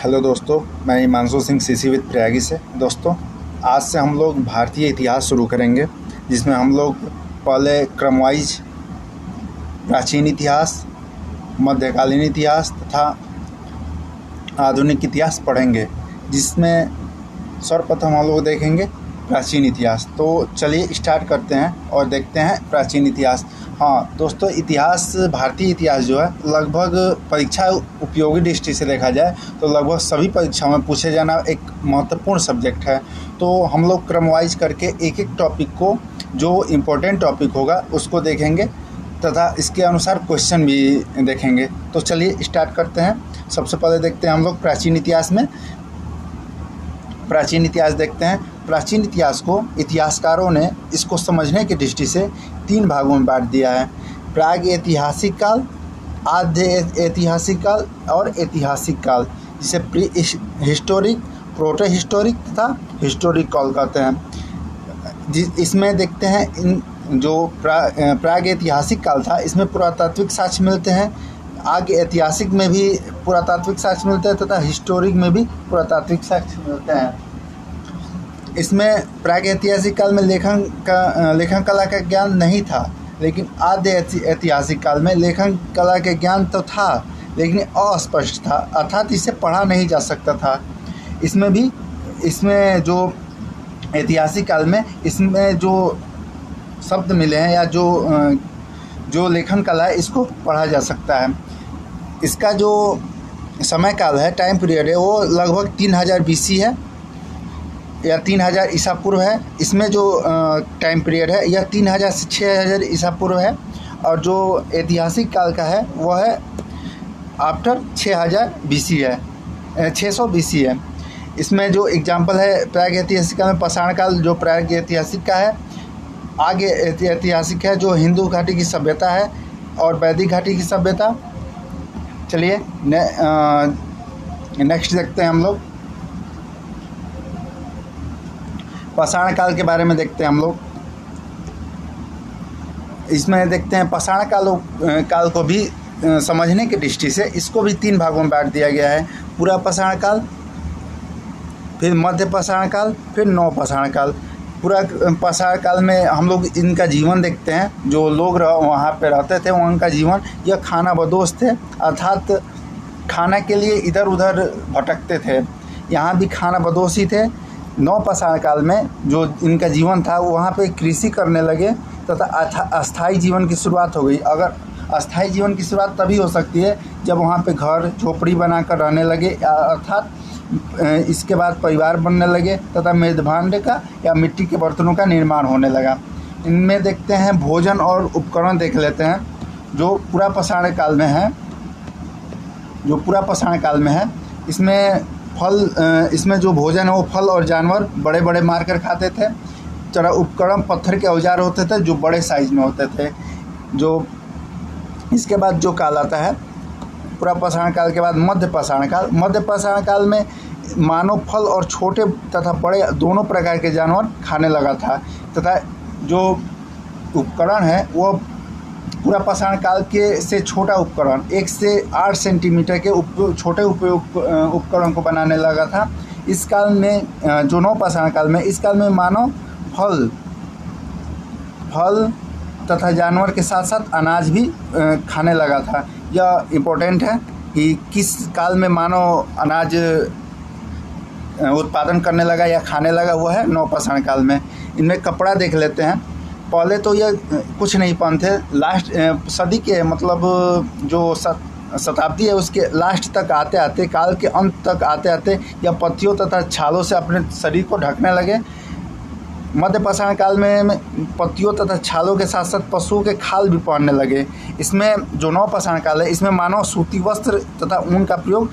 Hello दोस्तों, मैं Himanshu Singh CC with प्रयागी से। दोस्तों, आज से हम लोग भारतीय इतिहास शुरू करेंगे, जिसमें हम लोग पहले क्रमवाइज प्राचीन इतिहास, मध्यकालीन इतिहास तथा आधुनिक इतिहास पढ़ेंगे, जिसमें सर्वप्रथम हम लोग देखेंगे प्राचीन इतिहास। तो चलिए स्टार्ट करते हैं और देखते हैं प्राचीन इतिहास। हाँ दोस्तों, इतिहास, भारतीय इतिहास जो है लगभग परीक्षा उपयोगी दृष्टि से देखा जाए तो लगभग सभी परीक्षाओं में पूछे जाना एक महत्वपूर्ण सब्जेक्ट है। तो हम लोग क्रमवाइज करके एक एक टॉपिक को, जो इम्पोर्टेंट टॉपिक होगा उसको देखेंगे तथा इसके अनुसार क्वेश्चन भी देखेंगे। तो चलिए स्टार्ट करते हैं। सबसे पहले देखते हैं हम लोग प्राचीन इतिहास में। प्राचीन इतिहास देखते हैं। प्राचीन इतिहास को इतिहासकारों ने इसको समझने की दृष्टि से 3 भागों में बांट दिया है: प्राग ऐतिहासिक काल, आद्य ऐतिहासिक काल और ऐतिहासिक काल, जिसे प्री हिस्टोरिक, प्रोटो हिस्टोरिक तथा हिस्टोरिक काल कहते हैं। इसमें देखते हैं इन जो प्राग ऐतिहासिक काल था, इसमें पुरातात्विक साक्ष्य मिलते हैं। आगे ऐतिहासिक में भी पुरातात्विक साक्ष्य मिलते हैं तथा हिस्टोरिक में भी पुरातात्विक साक्ष्य मिलते हैं। इसमें प्राग ऐतिहासिक काल में लेखन कला का ज्ञान नहीं था, लेकिन आद्य ऐतिहासिक काल में लेखन कला के ज्ञान तो था, लेकिन अस्पष्ट था, अर्थात इसे पढ़ा नहीं जा सकता था। इसमें जो ऐतिहासिक काल में इसमें जो शब्द मिले हैं या जो लेखन कला है, इसको पढ़ा जा सकता है। इसका जो समय काल है, टाइम पीरियड है, वो लगभग 3000 BC है या 3000 ईसा पूर्व है। इसमें जो टाइम पीरियड है यह 3000 से 6000 ईसा पूर्व है, और जो ऐतिहासिक काल का है वह है आफ्टर 6000 BC है, 600 BC है। इसमें जो एग्जाम्पल है प्राग ऐतिहासिक काल में पाषाण काल, जो प्राग ऐतिहासिक का है। आगे ऐतिहासिक है जो हिंदू घाटी की सभ्यता है और वैदिक घाटी की सभ्यता। चलिए नेक्स्ट देखते हैं हम लोग। पाषाण काल के बारे में देखते हैं हम लोग। इसमें देखते हैं पाषाण काल को भी समझने की दृष्टि से इसको भी 3 भागों में बांट दिया गया है: पूरा पाषाण काल, फिर मध्य पाषाण काल, फिर नव पाषाण काल। पूरा पाषाण काल में हम लोग इनका जीवन देखते हैं। जो लोग वहाँ पे रहते थे उनका जीवन, यह खाना बदोश थे, अर्थात खाना के लिए इधर उधर भटकते थे। यहाँ भी खाना बदोश ही थे। नव पाषाण काल में जो इनका जीवन था, वहाँ पे कृषि करने लगे तथा अस्थाई जीवन की शुरुआत हो गई। अगर अस्थाई जीवन की शुरुआत तभी हो सकती है जब वहाँ पे घर झोपड़ी बनाकर रहने लगे, अर्थात इसके बाद परिवार बनने लगे तथा मेजभांड का या मिट्टी के बर्तनों का निर्माण होने लगा। इनमें देखते हैं भोजन और उपकरण देख लेते हैं जो पूरा पाषाण काल में है। इसमें जो भोजन है वो फल और जानवर बड़े बड़े मारकर खाते थे। तरह उपकरण पत्थर के औजार होते थे जो बड़े साइज में होते थे। जो इसके बाद जो काल आता है पूरा पाषाण काल के बाद मध्य पाषाण काल। मध्य पाषाण काल में मानव फल और छोटे तथा बड़े दोनों प्रकार के जानवर खाने लगा था, तथा जो उपकरण है वो पूरा पाषाण काल के से छोटा उपकरण 1 से 8 सेंटीमीटर के छोटे उपकरण को बनाने लगा था। इस काल में जो नव पाषाण काल में, इस काल में मानव फल तथा जानवर के साथ साथ अनाज भी खाने लगा था। यह इम्पोर्टेंट है कि किस काल में मानव अनाज उत्पादन करने लगा या खाने लगा, वो है नव पाषाण काल में। इनमें कपड़ा देख लेते हैं। पहले तो यह कुछ नहीं पहनते, लास्ट सदी के मतलब जो शताब्दी है उसके लास्ट तक आते आते, काल के अंत तक आते आते यह पत्तियों तथा छालों से अपने शरीर को ढकने लगे। मध्य पाषाण काल में पत्तियों तथा छालों के साथ साथ पशुओं के खाल भी पहनने लगे। इसमें जो नव पाषाण काल है, इसमें मानव सूती वस्त्र तथा ऊन का प्रयोग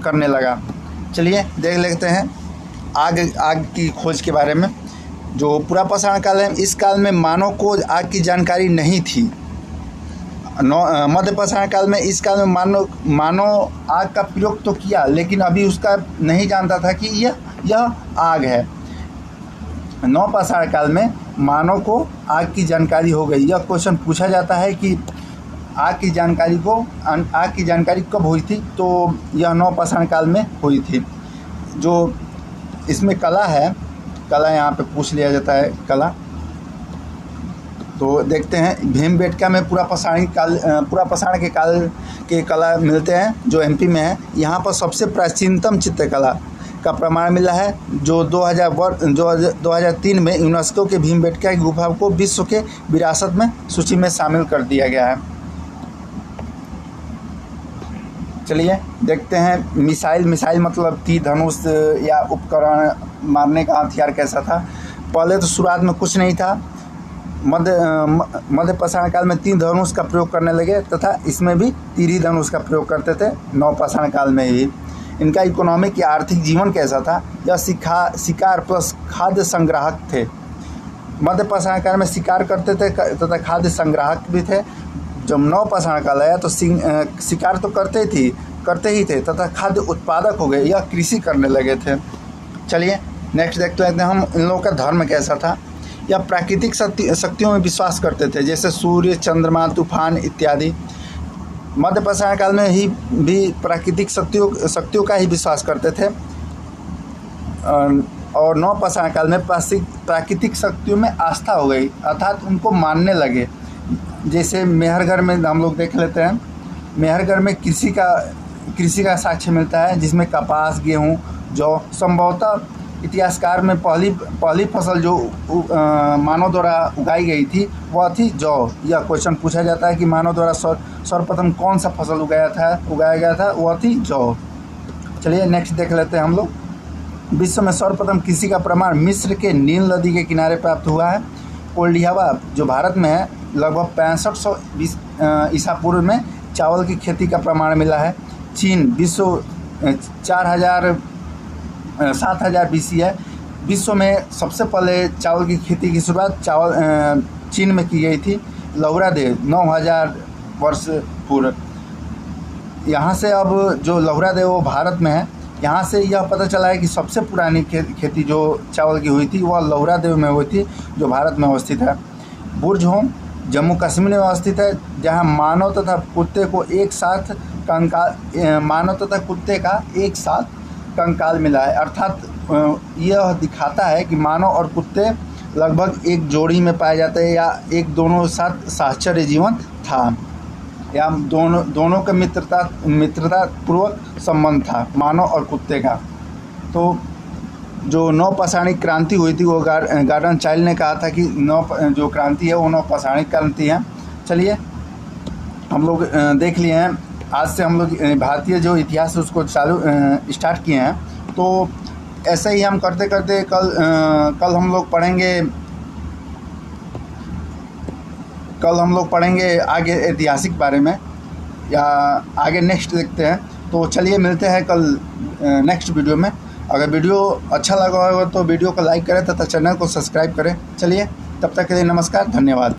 करने लगा। चलिए देख लेते हैं आग की खोज के बारे में। जो पूरा पाषाण काल है, इस काल में मानव को आग की जानकारी नहीं थी। मध्य पाषाण काल में, इस काल में मानव आग का प्रयोग तो किया, लेकिन अभी उसका नहीं जानता था कि यह आग है। नव पाषाण काल में मानव को आग की जानकारी हो गई। यह क्वेश्चन पूछा जाता है कि आग की जानकारी कब हुई थी? तो यह नवपाषाण काल में हुई थी। जो इसमें कला है, कला यहाँ पे पूछ लिया जाता है कला, तो देखते हैं भीमबेटका में पूरा पाषाण के काल के कला मिलते हैं जो एमपी में है। यहाँ पर सबसे प्राचीनतम चित्रकला का प्रमाण मिला है जो 2003 में यूनेस्को के भीमबेटका की गुफा को विश्व के विरासत में सूची में शामिल कर दिया गया है। चलिए देखते हैं मिसाइल मतलब तीर धनुष या उपकरण, मारने का हथियार कैसा था। पहले तो शुरुआत में कुछ नहीं था। मध्य पाषाण काल में तीर धनुष का प्रयोग करने लगे तथा इसमें भी तीर धनुष का प्रयोग करते थे नवपाषाण काल में ही। इनका इकोनॉमिक या आर्थिक जीवन कैसा था? यह शिकार प्लस खाद्य संग्राहक थे। मध्य पाषाण काल में शिकार करते थे तथा खाद्य संग्राहक भी थे। जब नवपाषाण काल आया तो शिकार तो करते ही थे तथा खाद्य उत्पादक हो गए, यह कृषि करने लगे थे। चलिए नेक्स्ट देखते हैं हम इन लोगों का धर्म कैसा था। यह प्राकृतिक शक्तियों में विश्वास करते थे जैसे सूर्य, चंद्रमा, तूफान इत्यादि। मध्य पाषाण काल में ही भी प्राकृतिक शक्तियों का ही विश्वास करते थे और नवपाषाण काल में प्राकृतिक शक्तियों में आस्था हो गई, अर्थात उनको मानने लगे। जैसे मेहरगढ़ में हम लोग देख लेते हैं, मेहरगढ़ में कृषि का साक्ष्य मिलता है जिसमें कपास, गेहूँ, जौ, संभवतः इतिहासकार में पहली फसल जो मानव द्वारा उगाई गई थी वह थी जौ। यह क्वेश्चन पूछा जाता है कि मानव द्वारा सर्वप्रथम कौन सा फसल उगाया गया था, वह थी जौ। चलिए नेक्स्ट देख लेते हैं हम लोग। विश्व में सर्वप्रथम कृषि का प्रमाण मिस्र के नील नदी के किनारे प्राप्त हुआ है। कोल्डियावा जो भारत में है, लगभग 6500 ईसा पूर्व में चावल की खेती का प्रमाण मिला है। चीन 7000 BC है। विश्व में सबसे पहले चावल की खेती की शुरुआत चीन में की गई थी। लौहरादेव 9000 वर्ष पूर्व। यहाँ से अब जो लौहरादेव वो भारत में है, यहाँ से यह पता चला है कि सबसे पुरानी खेती जो चावल की हुई थी वह लौहरादेव में हुई थी जो भारत में अवस्थित है। बुर्ज होम जम्मू कश्मीर में अवस्थित है जहाँ मानव तथा कुत्ते का एक साथ कंकाल मिला है। अर्थात यह दिखाता है कि मानव और कुत्ते लगभग एक जोड़ी में पाए जाते हैं या एक दोनों साथ साहचर्य जीवन था या दोनों का मित्रता पूर्वक संबंध था मानव और कुत्ते का। तो जो नवपाषाणिक क्रांति हुई थी वो गार्डन चाइल्ड ने कहा था कि जो क्रांति है वो नवपाषाणिक क्रांति है। चलिए हम लोग देख लिए हैं। आज से हम लोग भारतीय जो इतिहास है उसको स्टार्ट किए हैं। तो ऐसे ही हम करते करते कल हम लोग पढ़ेंगे आगे ऐतिहासिक बारे में या आगे नेक्स्ट देखते हैं। तो चलिए मिलते हैं कल नेक्स्ट वीडियो में। अगर वीडियो अच्छा लगा होगा तो वीडियो को लाइक करें तथा चैनल को सब्सक्राइब करें। चलिए तब तक के लिए नमस्कार, धन्यवाद।